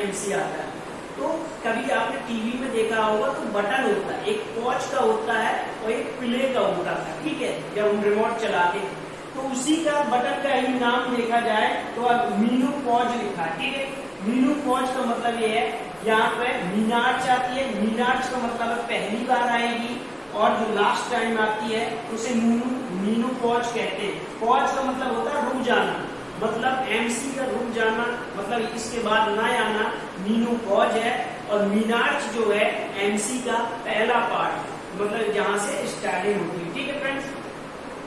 MC आता है। तो कभी आपने टीवी में देखा होगा तो बटन होता है, एक पॉज का होता है और एक प्ले का होता है, ठीक है, जब हम रिमोट चलाते हैं तो उसी का बटन का ही नाम देखा जाए तो अब मीनू पॉज लिखा है, ठीक है। मीनू पॉज का मतलब ये है, यहाँ पे मीनार्च आती है, मीनार्च का मतलब पहली बार आएगी और जो लास्ट टाइम आती है उसे मीनू पॉज कहते हैं। पॉज का मतलब होता है रुक जाना, मतलब एमसी का रुक जाना, मतलब इसके बाद ना आना, मीनू पॉज है। और मीनार्च जो है एमसी का पहला पार्ट, मतलब जहां से स्टार्टिंग होती है, ठीक है फ्रेंड्स,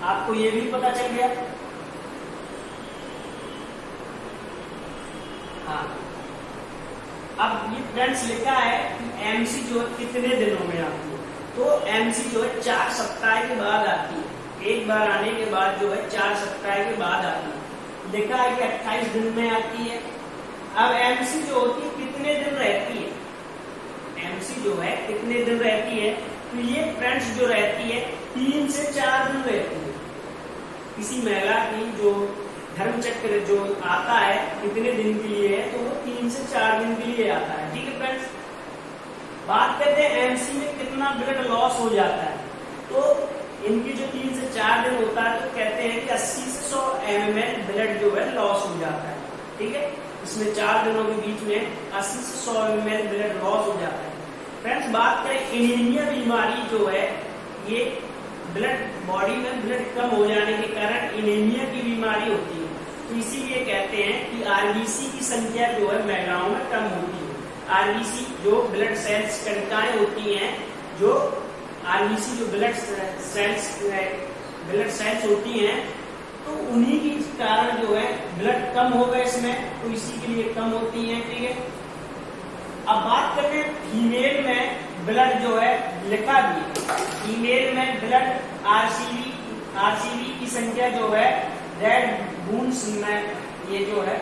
आपको ये भी पता चल गया। हाँ, अब ये फ्रेंड्स लिखा है कि एमसी जो है कितने दिनों में आती है, तो एमसी जो है 4 सप्ताह के बाद आती है, एक बार आने के बाद जो है 4 सप्ताह के बाद आती है। लिखा है कि 28 दिन में आती है। अब एमसी जो होती है कितने दिन रहती है, एमसी जो है कितने दिन रहती है, तो ये फ्रेंड्स जो रहती है 3 से 4 दिन रहती है। किसी महिला की जो धर्म चक्र जो आता है कितने दिन के लिए है, तो वो 3 से 4 दिन के लिए आता है, ठीक है फ्रेंड्स। बात करते हैं एमसी में कितना ब्लड लॉस हो जाता है, तो इनकी जो 3 से 4 दिन होता है तो कहते हैं कि 80 से 100 ml ब्लड जो है लॉस हो जाता है, ठीक है। इसमें 4 दिनों के बीच में 80 से 100 ml ब्लड लॉस हो जाता है। फ्रेंड्स, बात करें एनीमिया बीमारी जो है, ये ब्लड बॉडी में ब्लड कम हो जाने के कारण एनीमिया की बीमारी होती है, तो इसीलिए कहते हैं कि आरबीसी की संख्या जो है महिलाओं में कम होती है। आरबीसी जो ब्लड सेल्स कणिकाएं होती हैं, जो आरबीसी जो ब्लड सेल्स होती हैं, तो उन्हीं के कारण जो है ब्लड कम होगा इसमें, तो इसी के लिए कम होती है, ठीक है। अब बात करते हैं फीमेल में ब्लड जो है, लिखा भी फीमेल में ब्लड आरसीबी की संख्या जो है रेड बून्स में, ये जो है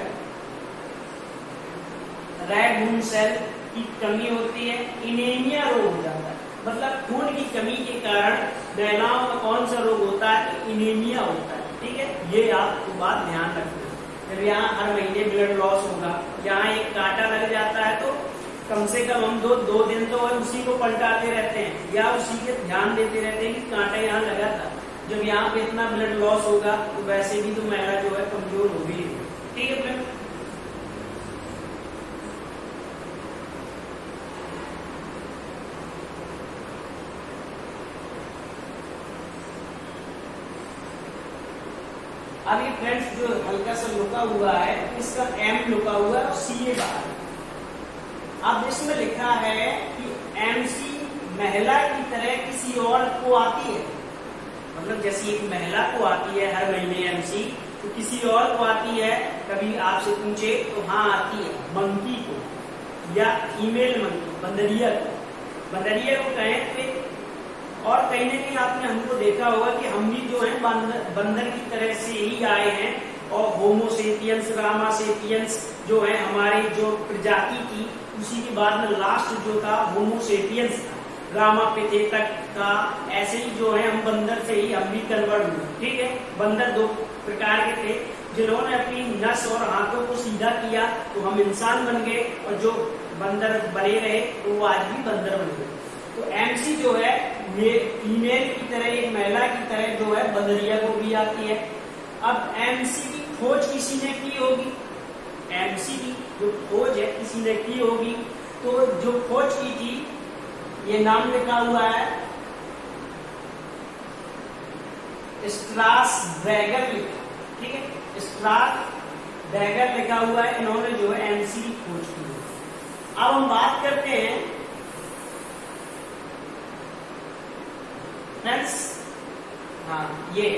रेड बून सेल की कमी होती है, इनेमिया रोग हो जाता है, मतलब खून की कमी के कारण महिलाओं में कौन सा रोग होता है, इनेमिया होता है, ठीक है। ये आपको बात ध्यान रखना है। जब यहाँ हर महीने ब्लड लॉस होगा, यहाँ एक कांटा लग जाता है तो कम से कम हम दो दिन तो उसी को पलटाते रहते हैं या उसी के ध्यान देते रहते हैं कि कांटा यहाँ लगा था। जब यहाँ पे इतना ब्लड लॉस होगा तो वैसे भी तो महिला जो है कमजोर होगी, ठीक है फ्रेंड। अब ये फ्रेंड्स जो हल्का सा लुका हुआ है, इसका एम लुका हुआ है और सी ए बाहर। अब इसमें लिखा है कि एमसी महिला की तरह किसी और को आती है, मतलब जैसे एक महिला को आती है हर महीने एमसी, तो किसी और को आती है, कभी आपसे पूछे तो हाँ आती है, मंकी को या फीमेल मंकी, बंदरिया को कहें थे। और कहीं न कहीं आपने हमको देखा होगा कि हम भी जो है बंदर की तरह से ही आए हैं, और होमोसेपियंस, रामासेपियंस जो है हमारी जो प्रजाति थी, उसी के बाद में लास्ट जो था होमोसेपियंस था, रामापिथेकस का, ऐसे ही जो है हम बंदर से ही हम भी कन्वर्ट हुए, ठीक है। बंदर 2 प्रकार के थे, जिन्होंने अपनी नस और हाथों को सीधा किया तो हम इंसान बन गए, और जो बंदर बने रहे तो वो आज भी बंदर बन गए। तो एमसी जो है ये फीमेल की तरह, एक महिला की तरह जो है बंदरिया को भी आती है। अब एमसी की खोज किसी ने की होगी, एमसी की जो खोज है किसी ने की होगी, तो जो खोज की थी, ये नाम लिखा हुआ है स्ट्रासबैगर लिखा, ठीक है, स्ट्रासबैगर लिखा हुआ है, इन्होंने जो है एमसी की खोज की है। अब हम बात करते हैं फ्रेंड्स, हाँ ये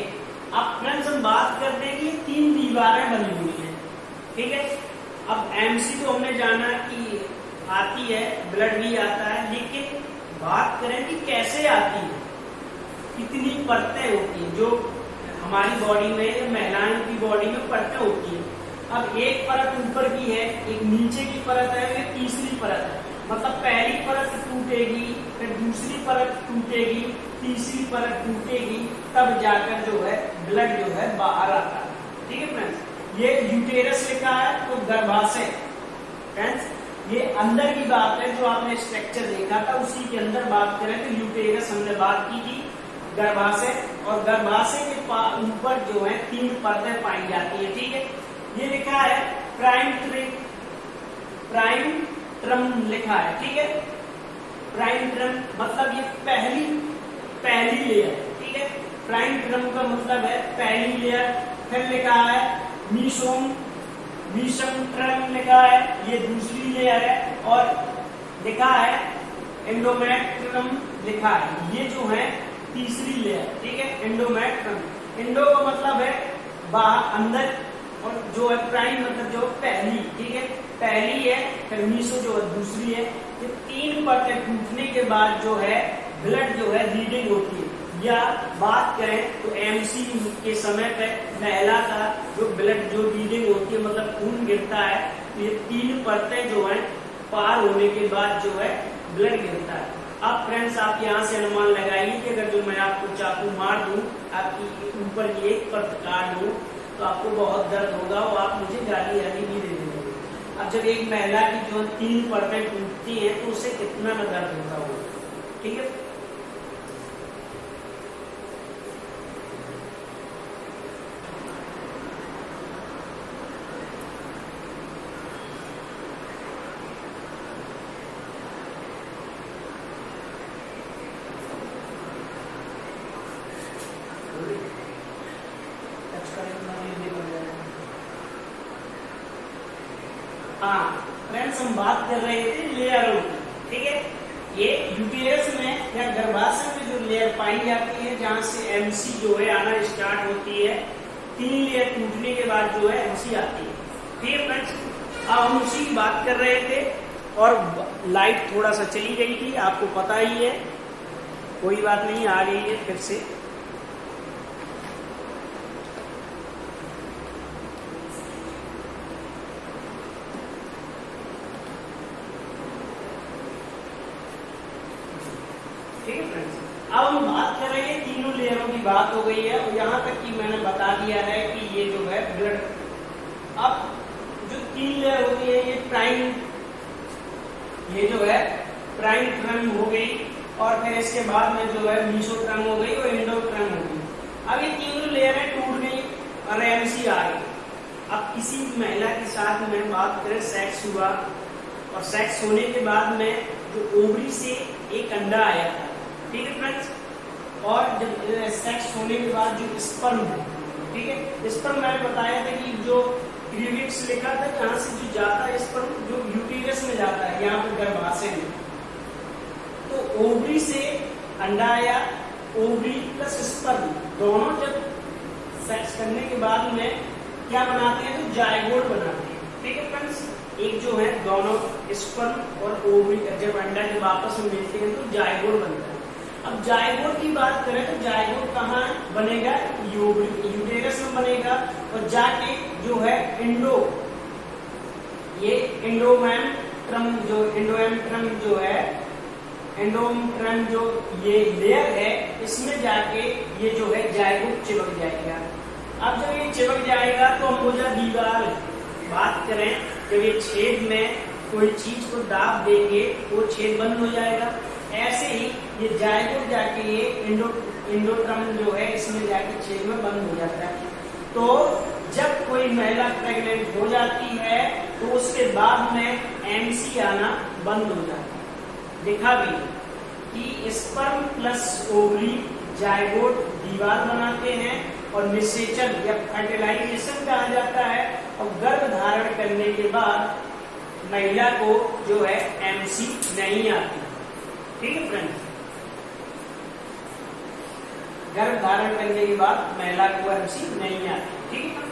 अब फ्रेंड्स हम बात करते हैं कि 3 दीवारें बनी हुई हैं, ठीक है। अब एमसी तो हमने जाना कि आती है, ब्लड भी आता है, लेकिन बात करें कि कैसे आती है, कितनी परतें होती हैं जो हमारी बॉडी में या महिलाओं की बॉडी में परतें होती हैं। अब एक परत ऊपर की है, एक नीचे की परत है, एक तीसरी परत है, मतलब पहली परत टूटेगी, फिर दूसरी परत टूटेगी, तीसरी परत टूटेगी, तब जाकर जो है ब्लड जो है बाहर आता है, ठीक है फ्रेंड्स। ये यूटेरस लिखा है तो गर्भाशय, फ्रेंड्स ये अंदर की बात है, जो आपने स्ट्रक्चर देखा था उसी के अंदर बात करें तो यूटेरस हमने बात की थी, गर्भाशय, और गर्भाशय के ऊपर जो है 3 परतें पाई जाती है। ठीक है, ये लिखा है प्राइम ट्रम लिखा है। ठीक है, प्राइम ट्रम मतलब ये पहली लेयर। ठीक है, प्राइम ट्रम का मतलब है पहली लेयर। फिर लिखा है मीसोम ट्रम लिखा है, ये दूसरी लेयर है, और लिखा है एंडोमेट्रियम लिखा है, ये जो है तीसरी लेयर। ठीक है, एंडोमेट्रियम, एंडो का मतलब है बाहर अंदर, और जो है प्राइम मतलब जो पहली। ठीक है, पहली है, फिर मीसो जो है दूसरी है। ये 3 परतें टूटने के बाद जो है ब्लड जो है रीडिंग होती है, या बात करें तो एमसी के समय पे महिला का जो ब्लड जो रीडिंग होती है मतलब खून गिरता है, तो ये 3 परतें जो है पार होने के बाद जो है ब्लड गिरता है। अब फ्रेंड्स आप यहाँ से अनुमान लगाइए कि अगर जो मैं आपको चाकू मार दूं, आपकी ऊपर की एक परत काट दूं, तो आपको बहुत दर्द होगा और आप मुझे गाली भी दे देंगे। अब जब एक महिला की जो 3 परतें टूटती है तो उसे कितना न दर्द होता होगा। ठीक है, हाँ फ्रेंड्स, हम बात कर रहे थे लेयरों की। ठीक है, ये यूटेरस में या गर्भाशय में जो लेयर पाई जाती है, जहां से एमसी जो है आना स्टार्ट होती है, 3 लेयर टूटने के बाद जो है एमसी आती है। ठीक है फ्रेंड्स, अब हम उसी की बात कर रहे थे, और लाइट थोड़ा सा चली गई थी, आपको पता ही है, कोई बात नहीं, आ गई है फिर से। ठीक है फ्रेंड्स, अब हम बात कर रहे हैं, तीनों लेयरों की बात हो गई है, और यहाँ तक कि मैंने बता दिया है कि ये जो है ब्लड, अब जो 3 लेयर होती है, ये जो है प्राइम ट्रम हो गई, और फिर इसके बाद में जो है मीसोट्रम हो गई और एंडोट्रम हो गई। अब ये तीनों लेयरें टूट गई और एमसी आ गई। अब किसी महिला के साथ में बात करें, सेक्स हुआ, और सेक्स होने के बाद में जो ओवरी से एक अंडा आया था। ठीक है फ्रेंड्स, और जब सेक्स होने के बाद जो स्पर्म है, ठीक है, स्पर्म मैंने बताया था कि जो क्रीविक्स लिखा था, जहां से जो जाता है स्पर्म, जो यूटेरस में जाता है, यहाँ पे गर्भाशय में, तो ओवरी से अंडा आया, ओवरी प्लस स्पर्म दोनों जब सेक्स करने के बाद में क्या बनाते हैं, तो जायगोट बनाते हैं। ठीक है फ्रेंड्स, एक जो है दोनों स्पर्म और ओवरी जब अंडा जब आपस में मिलते हैं तो जायगोट बनता है। अब जायगोट की बात करें तो जायगोट कहाँ बनेगा, यूटेरस में बनेगा, और जाके जो है एंडोमेट्रियम जो ये लेयर है, इसमें जाके ये जो है जायगोट चिपक जाएगा। अब जब ये चिपक जाएगा तो हम बोझा दीवार बात करें, जब ये छेद में कोई चीज को दाब देंगे तो छेद बंद हो जाएगा। ऐसे ही ये जायगोट जाके ये एंडोट्रम जो है इसमें जाके छेद में बंद हो जाता है। तो जब कोई महिला प्रेग्नेंट हो जाती है तो उसके बाद में एमसी आना बंद हो जाता है। देखा भी कि स्पर्म प्लस ओवरी जायगोट दीवार बनाते हैं और निषेचन या फर्टिलाइजेशन कहा जाता है, और गर्भ धारण करने के बाद महिला को जो है एमसी नहीं आती। ठीक है फ्रेंड्स, गर्भ धारण करने के बाद महिला को एमसी नहीं आती। ठीक है,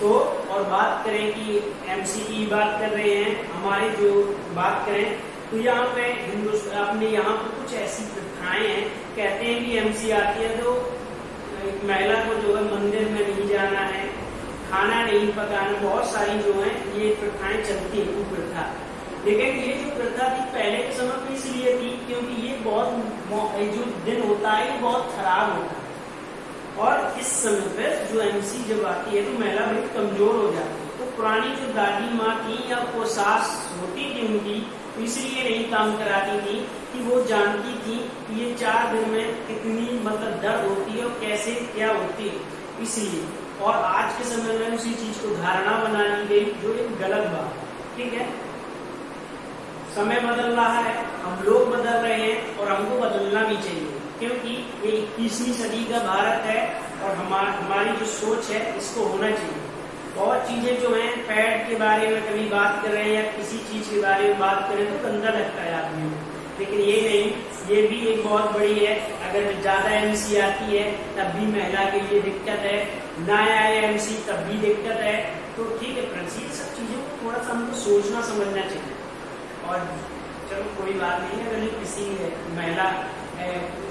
तो और बात करें कि एमसी की बात कर रहे हैं, हमारी जो बात करें तो यहाँ पे हिंदुस्तान अपने यहाँ पे कुछ ऐसी प्रथाएं हैं, कहते हैं कि एमसी आती है तो महिला को जो है मंदिर में नहीं जाना है, खाना नहीं पकाना, बहुत सारी जो है ये प्रथाएं चलती है, कुप्रथा। लेकिन ये जो प्रथा थी पहले के समय में इसलिए थी क्योंकि ये बहुत जो दिन होता है ये बहुत खराब होता है, और इस समय पर जो एमसी जब आती है तो महिला बड़ी कमजोर हो जाती है। तो पुरानी जो दादी माँ थी या वो सास होती थी उनकी, इसलिए नहीं काम कराती थी कि वो जानती थी कि ये 4 दिन में कितनी मतलब दर्द होती है और कैसे क्या होती है, इसलिए। और आज के समय में उसी चीज को धारणा बना ली गई, जो एक गलत बात है। ठीक है, समय बदल रहा है, हम लोग बदल रहे हैं और हमको बदलना भी चाहिए, क्योंकि ये 21वीं सदी का भारत है और हमारी जो सोच है इसको होना चाहिए। बहुत चीजें जो हैं पैड के बारे में कभी बात कर रहे हैं या किसी चीज के बारे में बात करें तो गंदा लगता है आदमी को, लेकिन ये नहीं, ये भी एक बहुत बड़ी है। अगर ज्यादा एमसी आती है तब भी महिला के लिए दिक्कत है, ना आए एमसी तब भी दिक्कत है। तो ठीक है फ्रेंड्स, ये सब चीजों को थोड़ा सा हमको सोचना समझना चाहिए। और चलो कोई बात नहीं है, अगर किसी महिला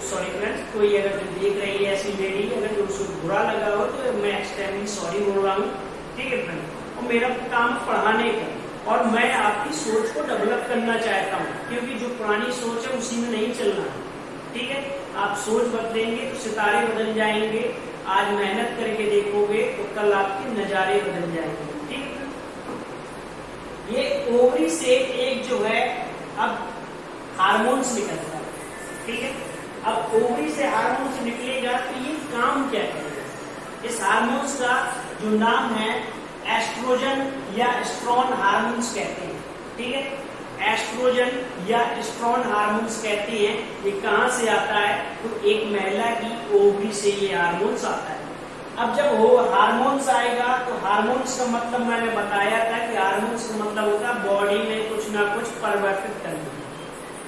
सॉरी फ्रेंड्स, कोई अगर देख रही है ऐसी लेडी, अगर उसको बुरा लगा हो तो मैं एक्सट्रीमली सॉरी बोल रहा हूँ। ठीक है फ्रेंड्स, और मेरा काम पढ़ाने का और मैं आपकी सोच को डेवलप करना चाहता हूँ, क्योंकि जो पुरानी सोच है उसी में नहीं चलना है। ठीक है, आप सोच बदलेंगे तो सितारे बदल जाएंगे। आज मेहनत करके देखोगे तो कल आपके नजारे बदल जाएंगे। ठीक है, ये ओवरी से एक जो है अब हार्मोन्स निकलता है। ठीक है, अब ओवरी से हार्मोन्स निकलेगा तो ये काम क्या करेगा? इस हार्मोन्स का जो नाम है एस्ट्रोजन या एस्ट्रॉन हार्मोन्स कहते हैं। ठीक है, एस्ट्रोजन या एस्ट्रॉन हार्मोन्स कहते हैं। ये कहां से आता है? तो एक महिला की ओवरी से ये हार्मोन्स आता है। अब जब वो हार्मोन्स आएगा तो हार्मोन्स का मतलब मैंने बताया था कि हार्मोन्स का मतलब होता है बॉडी में कुछ ना कुछ परिवर्तित करना।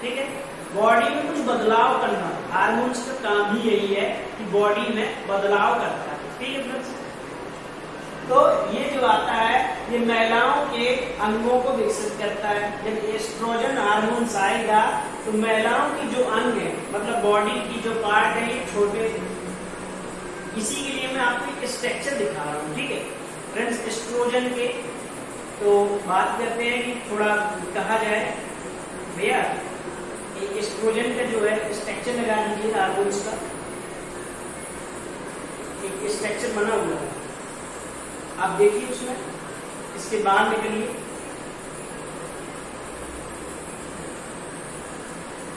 ठीक है, बॉडी में कुछ बदलाव करना। हार्मोन्स का काम ही यही है कि बॉडी में बदलाव करता है। ठीक है फ्रेंड्स, तो ये जो आता है ये महिलाओं के अंगों को विकसित करता है। जब एस्ट्रोजन हार्मोन्स आएगा तो महिलाओं की जो अंग है, मतलब बॉडी की जो पार्ट है, ये छोटे, इसी के लिए मैं आपको एक स्ट्रक्चर दिखा रहा हूँ। ठीक है फ्रेंड्स, एस्ट्रोजन के तो बात करते हैं कि थोड़ा कहा जाए भैया, एक एस्ट्रोजन का जो है स्ट्रक्चर लगा दीजिए। हार्मोन्स का एक स्ट्रक्चर बना हुआ है, आप देखिए उसमें, इसके बाहर निकलिए।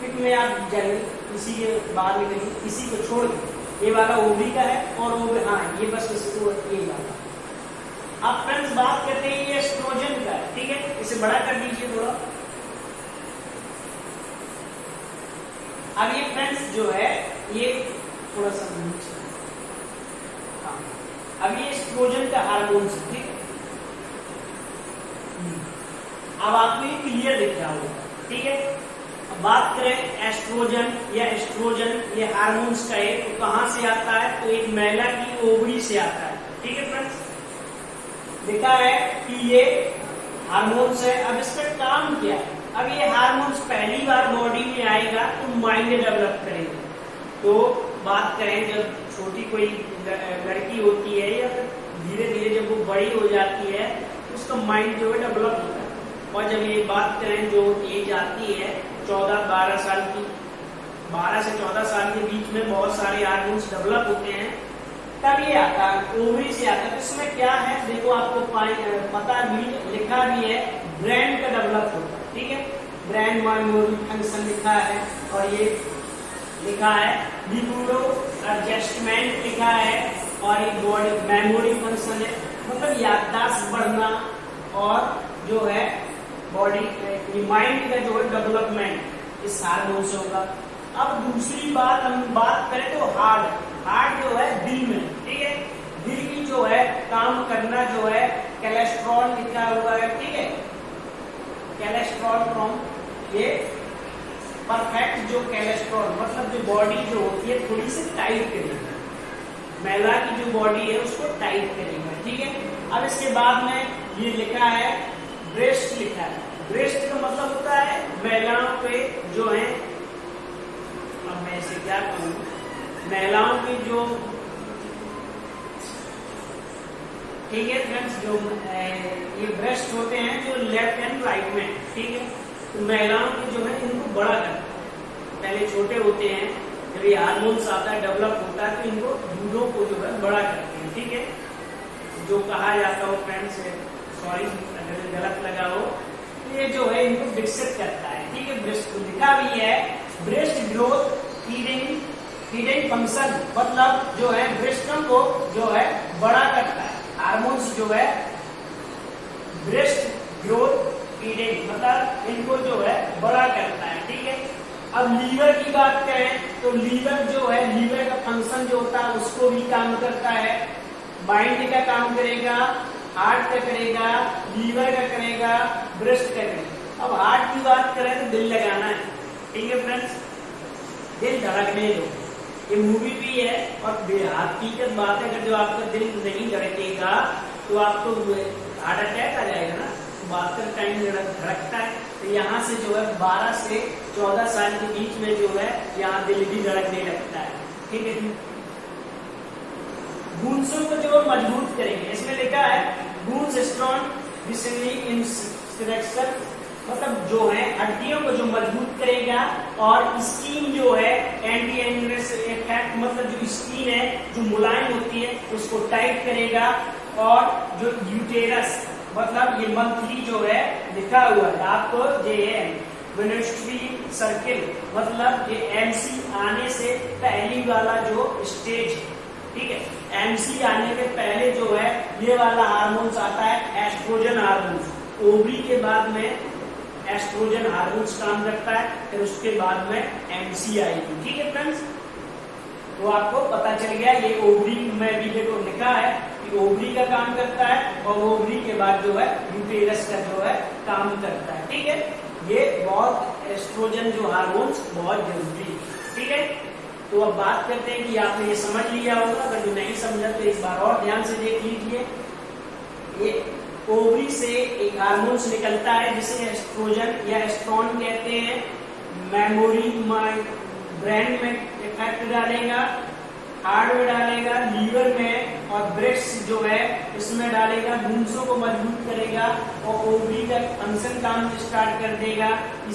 फिर में आप जाइए, इसी के बाहर निकलिए, इसी को छोड़ के। ये वाला ओवरी का है और ओवरी, हाँ ये बस इसको ये वाला। आप फ्रेंड्स बात करते हैं ये एस्ट्रोजन का है। ठीक है, इसे बड़ा कर दीजिए थोड़ा। अब ये फ्रेंड्स जो है ये थोड़ा सा नीचे, हाँ अब ये एस्ट्रोजन का हार्मोन्स है। ठीक है, अब आपको ये क्लियर दिख रहा होगा। ठीक है, अब बात करें एस्ट्रोजन या एस्ट्रोजन, ये हार्मोन्स का है तो कहां से आता है? तो एक महिला की ओवरी से आता है। ठीक है फ्रेंड्स, देखा है कि ये हार्मोन्स है। अब इसका काम क्या है? अब ये हार्मोन्स पहली बार बॉडी में आएगा तो माइंड डेवलप करेगा। तो बात करें जब छोटी कोई लड़की होती है या धीरे धीरे जब वो बड़ी हो जाती है तो उसका माइंड जो है डेवलप होता है। और जब ये बात करें जो एज आती है 14-12 साल की, 12 से 14 साल के बीच में बहुत सारे हार्मोन्स डेवलप होते हैं, तब ये आता है ओवरी से आता है। तो इसमें क्या है देखो, आपको पता भी लिखा भी है, ब्रेन का डेवलप होता है। ठीक है, ब्रेन मेमोरी फंक्शन लिखा है और ये लिखा है न्यूरो एडजस्टमेंट लिखा है और एक बॉडी मेमोरी फंक्शन है, मतलब याददाश्त बढ़ना और जो है बॉडी माइंड का जो है डेवलपमेंट इस हार्मोन से होगा। अब दूसरी बात हम बात करें तो हार्ट जो है दिल में। ठीक है, दिल की जो है काम करना जो है कोलेस्ट्रॉल लिखा हुआ है। ठीक है, कोलेस्ट्रॉल फ्रॉम ये परफेक्ट जो कोलेस्ट्रॉल मतलब जो बॉडी जो होती है थोड़ी सी टाइट करेगा, महिला की जो बॉडी है उसको टाइट करेगा। ठीक है, अब इसके बाद में ये लिखा है ब्रेस्ट लिखा है। ब्रेस्ट का मतलब होता है महिलाओं पे जो है, अब मैं इसे क्या कहूँ, महिलाओं की जो, ठीक है फ्रेंड्स, जो ये ब्रेस्ट होते हैं जो लेफ्ट एंड राइट में। ठीक है, तो महिलाओं की जो है इनको बड़ा करता है। पहले छोटे होते हैं, जब ये हार्मोन्स आता है डेवलप होता है तो इनको दूधों को जो है बड़ा करते हैं। ठीक है, जो कहा जाता है फ्रेंड्स सॉरी अगर गलत लगा हो, ये जो है इनको विकसित करता है। ठीक है, ब्रेस्ट लिखा भी है ब्रेस्ट ग्रोथ फीडिंग फंक्शन, मतलब जो है ब्रेस्टों को जो है बड़ा करता है। हार्मोन्स जो है ब्रेस्ट ग्रोथ फीडिंग मतलब इनको जो है बड़ा करता है। ठीक है, अब लीवर की बात करें तो लीवर जो है, लीवर का फंक्शन जो होता है उसको भी काम करता है। माइंड का काम करेगा, हार्ट का करेगा, लीवर का करेगा, ब्रेस्ट का करेगा। अब हार्ट की बात करें तो दिल लगाना है। ठीक है फ्रेंड्स, दिल धड़कने दो, ये मूवी भी है और हकीकत बात है। अगर जो आपका दिल नहीं धड़केगा तो आपको हार्ट अटैक आ जाएगा ना। बात कर टाइम धड़कता है, तो यहाँ से जो है 12 से 14 साल के बीच में जो है यहाँ दिल भी धड़कने लगता है। ठीक है, बूंसों को जो मजबूत करेंगे, इसमें लिखा है बूंस स्ट्रॉन्ग रिसीविंग इंस्ट्रक्शन, मतलब जो है हड्डियों को जो मजबूत करेगा, और स्किन जो है एंटी एंग्रेस इफेक्ट, मतलब जो स्किन है जो मुलायम होती है उसको टाइट करेगा, और जो यूटेरस मतलब ये मंथली जो है लिखा हुआ है आपको ये वेनेस्ट्री सर्किल, मतलब ये एमसी आने से पहली वाला जो स्टेज है। ठीक है, एमसी आने के पहले जो है ये वाला हार्मोन्स आता है एस्ट्रोजन हार्मोन्स। ओवरी के बाद में एस्ट्रोजन हार्मोन्स काम करता है, फिर उसके बाद में एमसी आएगी। ठीक है फ्रेंड्स, तो आपको पता चल गया ये ओवरी में भी देखो लिखा है कि ओवरी का काम करता है, और ओवरी के बाद जो है यूटेरस का जो है काम करता है। ठीक है, ये बहुत एस्ट्रोजन जो हार्मोन्स बहुत जरूरी है। ठीक है, तो अब बात करते हैं कि आपने ये समझ लिया होगा, अगर जो नहीं समझा तो एक बार और ध्यान से देख लीजिए। ये ओवरी से एक हार्मोन्स निकलता है जिसे एस्ट्रोजन या एस्ट्रॉन कहते हैं। मेमोरी ब्रेन में इफेक्ट डालेगा, हार्ट में डालेगा, लीवर में, और ब्रेस्ट जो है इसमें डालेगा, बूंसों को मजबूत करेगा, और ओवरी का फंक्शन काम स्टार्ट कर देगा,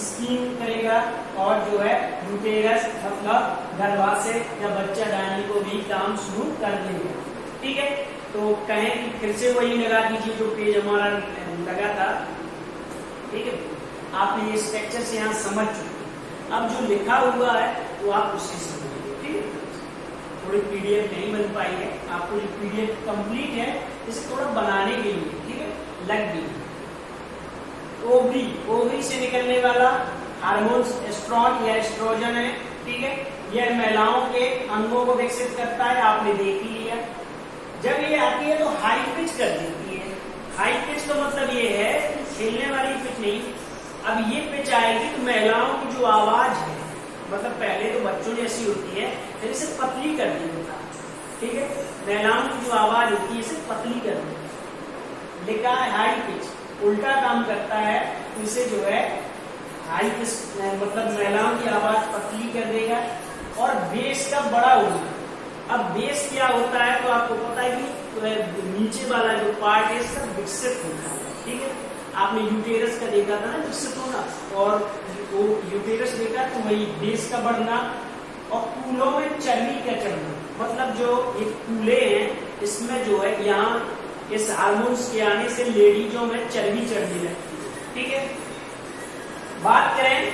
स्किन करेगा, और जो है यूटेरस मतलब गर्भाशय या बच्चा डालने को भी काम शुरू कर देगा। ठीक है, तो कहें कि फिर से वही लगा दीजिए जो पेज हमारा लगा था। ठीक है, आपने ये स्ट्रक्चर से यहाँ समझ चुके। अब जो लिखा हुआ है वो आप उससे समझिए। ठीक है, थोड़ी पीडीएफ नहीं बन पाई है, आपको जो पीडीएफ कंप्लीट है इसे थोड़ा बनाने के लिए, ठीक है, लग गई। ओवरी से निकलने वाला हार्मोन्स एस्ट्रॉन या एस्ट्रोजन है। ठीक है, यह महिलाओं के अंगों को विकसित करता है, आपने देख ही लिया। जब ये आती है तो हाई पिच कर देती है। हाई पिच का मतलब ये है खेलने वाली पिच नहीं, अब ये पिच आएगी तो महिलाओं की जो आवाज है, मतलब पहले तो बच्चों जैसी होती है, फिर इसे पतली कर देता। ठीक है, महिलाओं की जो आवाज होती है इसे पतली कर देता। लिखा है हाई पिच, उल्टा काम करता है, इसे जो है हाई पिच मतलब महिलाओं की आवाज पतली कर देगा, और बेस का बड़ा होगा। अब बेस क्या होता है तो आपको पता है कि तो नीचे वाला जो पार्ट है इसका विकसित होता है। ठीक है, आपने यूटेरस का देखा था ना विकसित होना, और वो यूटेरस देखा तो वही बेस का बढ़ना, और कूलों में चर्बी का चढ़ना, मतलब जो ये कूले हैं इसमें जो है यहाँ इस हार्मोन्स के आने से लेडीजों में चर्बी चढ़ने लगती है। ठीक है, बात करें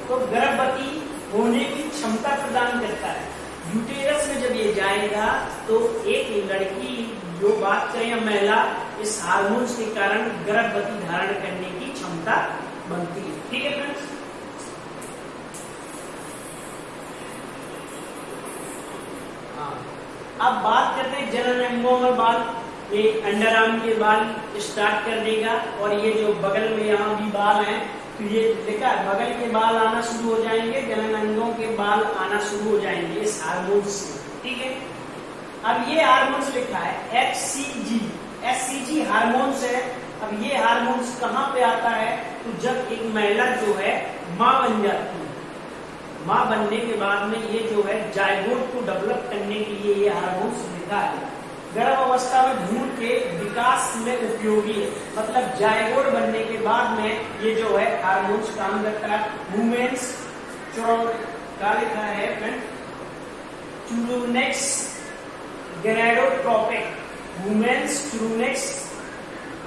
तो गर्भवती होने की क्षमता प्रदान करता है। यूटेरस में जब ये जाएगा तो एक लड़की जो बात करें या महिला इस हार्मोन्स के कारण गर्भवती धारण करने की क्षमता बनती है। ठीक है फ्रेंड्स, अब बात करते हैं जनन अंगों में बाल। ये अंडर आर्म के बाल स्टार्ट कर देगा, और ये जो बगल में यहाँ भी बाल हैं तो ये लिखा है बगल के बाल आना शुरू हो जाएंगे, जनन अंगों के बाल आना शुरू हो जाएंगे इस हार्मोन्स से। ठीक है, अब ये हार्मोन्स लिखा है एचसीजी हार्मोन्स है। अब ये हार्मोन्स कहाँ पे आता है तो जब एक महिला जो है माँ बन जाती है, माँ बनने के बाद में ये जो है जायगोट को डेवलप करने के लिए ये हार्मोन्स लिखा है। गर्भ अवस्था में भ्रूण के विकास में उपयोगी है, मतलब जायगोट बनने के बाद में ये जो है हार्मोन्स काम करता है। वुमेन्स क्या लिखा है फ्रेंड, चूरोनेक्स गेराडोट्रोपिक, वुमेन्स चूरोनेक्स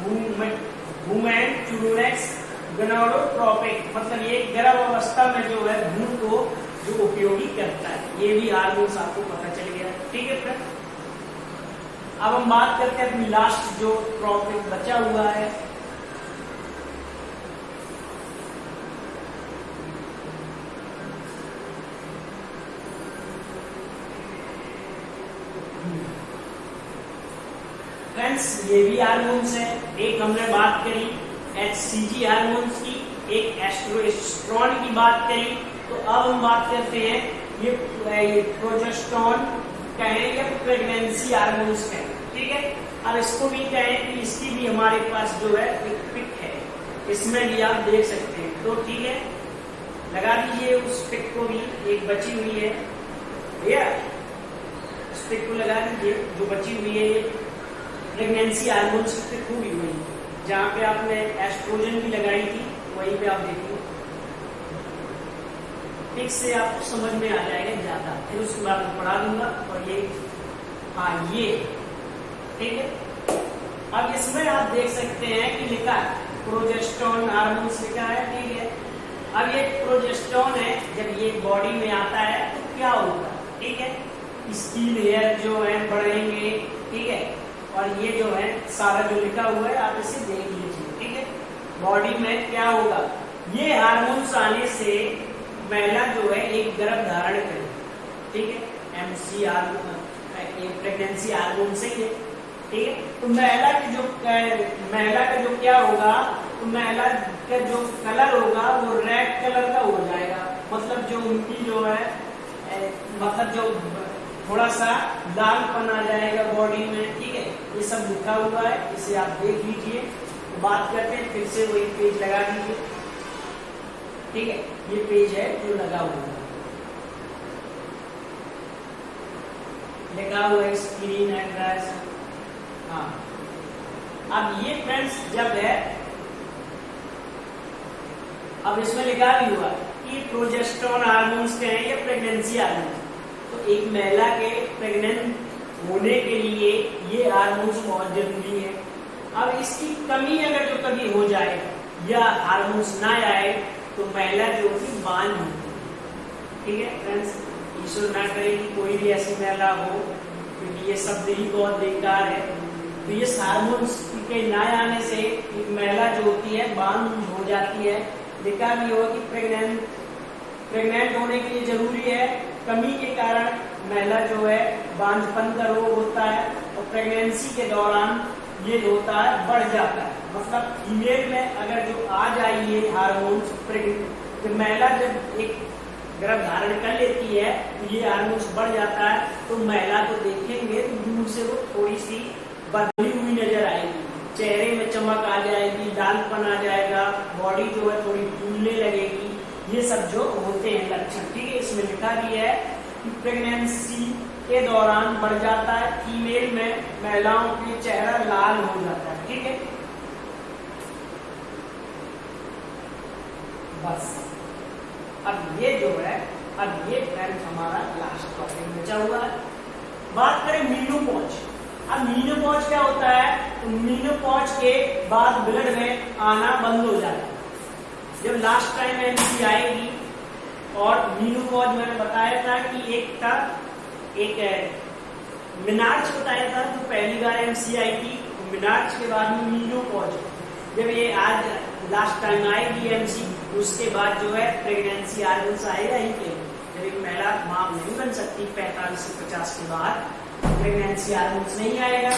वुमेन चूरोनेक्स गनोडोट्रोपिक, मतलब ये गर्भ अवस्था में जो है भ्रूण को जो उपयोगी करता है। ये भी हार्मोन्स आपको पता चल गया, ठीक है फ्रेंड। अब हम बात करते हैं अपनी लास्ट जो टॉपिक बचा हुआ है, फ्रेंड्स ये भी हार्मोन्स है। एक हमने बात करी HCG हार्मोन्स की, एक एस्ट्रोएस्ट्रोन की बात करी। तो अब हम बात करते हैं ये प्रोजेस्टेरोन कहें या प्रेगनेंसी हार्मोन्स कहें, ठीक है। अब इसको भी कहें कि इसकी भी हमारे पास जो है एक पिक है, इसमें भी आप देख सकते हैं। तो ठीक है, लगा दीजिए उस पिक को भी, एक बची हुई है भैया, उस पिक को लगा दीजिए जो बची हुई है। ये प्रेगनेंसी हार्मोन्स की पिक हुई हुई है, जहाँ पे आपने एस्ट्रोजन भी लगाई थी वहीं पे आप देखिए, पिक से आपको समझ में आ जाएगा ज्यादा, फिर उसके बाद मैं पढ़ा दूंगा। और ये हाँ ये ठीक है। अब इसमें आप देख सकते हैं कि लिखा है प्रोजेस्टेरोन हार्मोन्स लिखा है, ठीक है। अब ये प्रोजेस्टेरोन है, जब ये बॉडी में आता है तो क्या होगा, ठीक है, स्किन हेयर जो है बढ़ेंगे, ठीक है। और ये जो है सारा जो लिखा हुआ है आप इसे देख लीजिए, ठीक है। बॉडी में क्या होगा, ये हार्मोन्स आने से महिला जो है एक गर्भ धारण करेगी, ठीक है। MC हार्मोन प्रेगनेंसी हार्मोन से ही है, ठीक है। तो महिला का जो क्या होगा, तो महिला का जो कलर होगा वो रेड कलर का हो जाएगा, मतलब जो उनकी जो है मतलब जो थोड़ा सा लालपन आ जाएगा बॉडी में, ठीक है। ये सब लिखा हुआ है, इसे आप देख लीजिए। तो बात करते हैं फिर से, वही पेज लगा दीजिए, ठीक है। ये पेज है जो लगा हुआ है, लिखा हुआ है स्क्रीन एड्रेस। हाँ, अब ये फ्रेंड्स जब है, अब इसमें लिखा भी हुआ कि प्रोजेस्टेरोन हार्मोन्स के हैं या प्रेगनेंसी हार्मोन्स। तो एक महिला के प्रेग्नेंट होने के लिए ये हार्मोन्स बहुत जरूरी है। अब इसकी कमी अगर जो कभी हो जाए या हार्मोन्स ना आए तो महिला जो होगी बांझ होती है, ठीक है फ्रेंड्स। ईश्वर ना करे कि कोई भी ऐसी महिला हो, क्योंकि ये शब्द ही बहुत बेकार है। तो ये हार्मोन्स के ना आने से एक महिला जो होती है बांझ हो जाती है। लिखा भी होगा कि प्रेग्नेंट होने के लिए जरूरी है, कमी के कारण महिला जो है बांझपन का रोग होता है। और प्रेगनेंसी के दौरान ये होता है बढ़ जाता है, मतलब फीमेल में अगर जो आ जाए ये हार्मोन्स, तो महिला जब एक गर्भ धारण कर लेती है तो ये हार्मोन्स बढ़ जाता है। तो महिला को देखेंगे तो दूर से वो थोड़ी सी बदली हुई नजर आएगी, चेहरे में चमक आ जाएगी, लालपन आ जाएगा, बॉडी जो है थोड़ी फूलने लगेगी। ये सब जो होते हैं लक्षण, ठीक है। इसमें लिखा भी है कि प्रेगनेंसी के दौरान बढ़ जाता है, फीमेल में महिलाओं के चेहरा लाल हो जाता है, ठीक है। बस अब ये जो है, अब ये फ्रेंड्स हमारा लास्ट टॉपिक बचा हुआ है। बात करें मीनोपॉज। अब मीनोपॉज क्या होता है, तो मीनोपॉज के बाद ब्लड में आना बंद हो जाता है। जब लास्ट टाइम MC आएगी, और मीनोपॉज मैंने बताया था कि एक मिनार्च बताया था, तो पहली बार MC आई थी, तो मिनार्च के बाद में मीनोपॉज। जब ये आज लास्ट टाइम आएगी MC, उसके बाद जो है प्रेगनेंसी हार्मोन्स आएगा ही के। जब एक महिला मां नहीं बन सकती 45 से 50 के बाद, प्रेगनेंसी हार्मोन्स नहीं आएगा।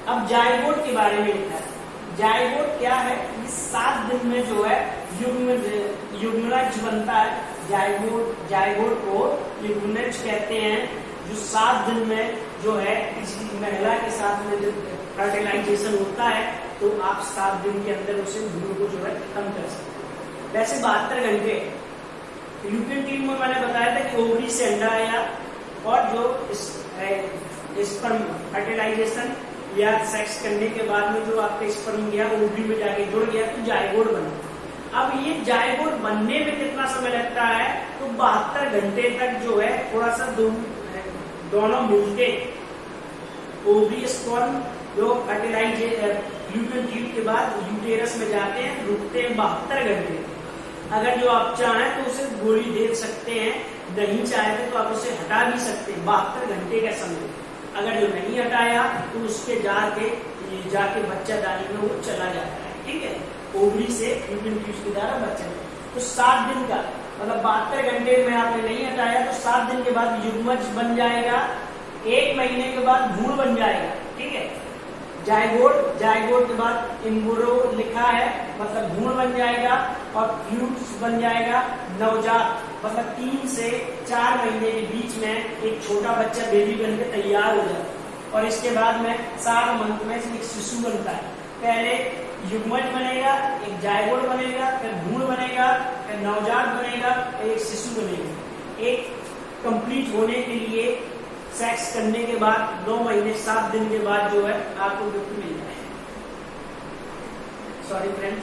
अब जाइगोट के बारे में लिखा है। जाइगोट क्या है, 7 दिन में जो है युग्मनज बनता है। जाइगोट को युग्मनज कहते हैं, जो 7 दिन में जो है किसी महिला के साथ में जब फर्टिलाइजेशन होता है तो आप 7 दिन के अंदर उसे भ्रूण को जो है खत्म कर सकते हैं। वैसे 72 घंटे यूरोपियन टीम में मैंने बताया था कि ओवरी से अंडा आया, और जो स्पर्म फर्टिलाइजेशन या सेक्स करने के बाद में जो आपका स्पर्म गया ओवरी में जाके जुड़ गया तो जाइगोट बना। अब ये जाइगोट बनने में कितना समय लगता है, तो 72 घंटे तक जो है थोड़ा सा दोनों मिलते, ओवरी स्पर्म जो फल्लोपियन ट्यूब के बाद यूटेरस में जाते हैं, रुकते हैं 72 घंटे। अगर जो आप चाहें तो उसे गोली दे सकते हैं, नहीं चाहते तो आप उसे हटा भी सकते हैं 72 घंटे का समय। अगर जो नहीं हटाया तो उसके जाके बच्चा दानी में वो चला जाता है, ठीक है, ओवरी से फल्लोपियन ट्यूब के द्वारा बच्चा। तो 7 दिन का मतलब 72 घंटे में आपने नहीं हटाया तो 7 दिन के बाद युग्मज बन जाएगा, 1 महीने के बाद भ्रूण बन जाएगा, ठीक है। जायगोट के बाद इम्ब्रो लिखा है, मतलब भ्रूण बन जाएगा, और फ्यूट्स बन जाएगा, नवजात मतलब 3 से 4 महीने के बीच में एक छोटा बच्चा बेबी बन के तैयार हो जाता है। और इसके बाद में 7 मंथ में एक शिशु बनता है। पहले युग्मज बनेगा, एक जायगोट बनेगा, फिर भ्रूण बनेगा, फिर नवजात बनेगा, फिर एक शिशु बनेगा। एक कंप्लीट होने के लिए सेक्स करने के बाद 9 महीने 7 दिन के बाद जो है आपको गिफ्ट मिल जाएगा। सॉरी फ्रेंड,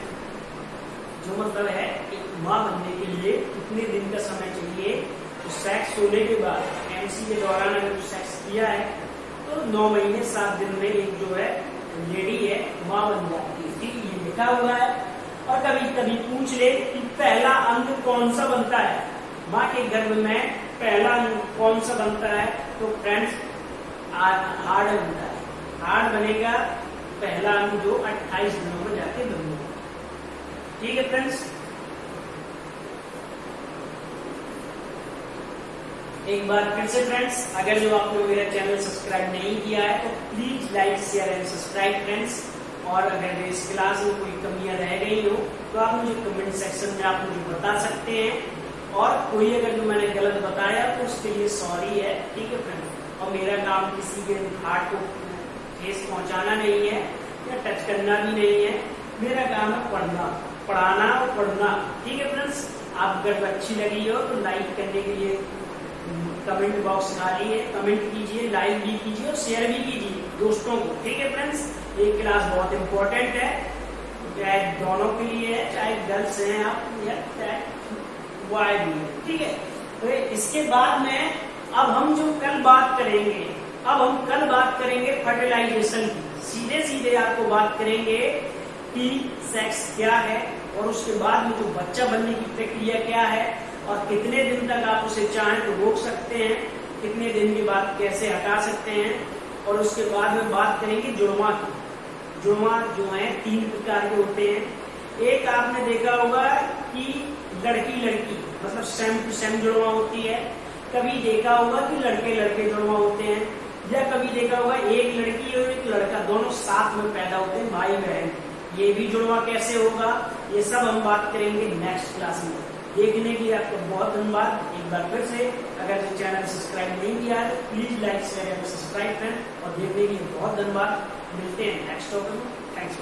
जो मतलब है एक माँ बनने के लिए कितने दिन का समय चाहिए, तो सेक्स होने के बाद एमसी के दौरान अगर सेक्स किया है तो 9 महीने 7 दिन में एक जो है लेडी है माँ बन जाती है, ठीक, ये लिखा हुआ है। और कभी कभी पूछ ले कि पहला अंग कौन सा बनता है, माँ के गर्भ में पहला अंग कौन सा बनता है, तो फ्रेंड्स हार्ड बनता है। हार्ड बनेगा पहला अंग जो 28 दिनों में जाके बनेगा, ठीक है फ्रेंड्स। एक बार फिर से फ्रेंड्स, अगर जो आपने मेरा चैनल सब्सक्राइब नहीं किया है तो please like share and subscribe friends. और अगर इस क्लास में कोई कमियां रह गई हो तो आप मुझे कमेंट सेक्शन में आप मुझे बता सकते हैं। और कोई अगर जो मैंने गलत बताया तो उसके लिए सॉरी है, ठीक है फ्रेंड्स। और मेरा काम किसी के हार्ट को ठेस पहुंचाना नहीं है या टच करना भी नहीं है, मेरा काम है पढ़ाना और पढ़ना, ठीक है फ्रेंड्स। आप अगर अच्छी लगी हो तो लाइक करने के लिए कमेंट बॉक्स खाली है, कमेंट कीजिए, लाइक भी कीजिए और शेयर भी कीजिए दोस्तों को, ठीक है फ्रेंड्स। ये क्लास बहुत इंपॉर्टेंट है, चाहे दोनों के लिए है, चाहे गर्ल्स हैं आप या चाहे बॉय भी है, ठीक है। तो इसके बाद में अब हम जो कल बात करेंगे फर्टिलाइजेशन की। सीधे सीधे आपको बात करेंगे कि सेक्स क्या है और उसके बाद में जो बच्चा बनने की प्रक्रिया क्या है और कितने दिन तक आप उसे चाहें तो रोक सकते हैं, कितने दिन के बाद कैसे हटा सकते हैं। और उसके बाद में बात करेंगे जुड़वा की। जुड़वा जो है 3 प्रकार के होते हैं। एक आपने देखा होगा कि लड़की मतलब सेम टू सेम जुड़वा होती है, कभी देखा होगा कि लड़के जुड़वा होते हैं, या कभी देखा होगा एक लड़की और एक लड़का दोनों साथ में पैदा होते हैं, भाई बहन। ये भी जुड़वा कैसे होगा, ये सब हम बात करेंगे नेक्स्ट क्लास में। देखने के लिए आपका बहुत धन्यवाद। एक बार फिर से अगर जो चैनल सब्सक्राइब नहीं किया है तो please like share and subscribe करें, और देखने के लिए बहुत धन्यवाद। मिलते हैं नेक्स्ट टॉपिक में। थैंक्स।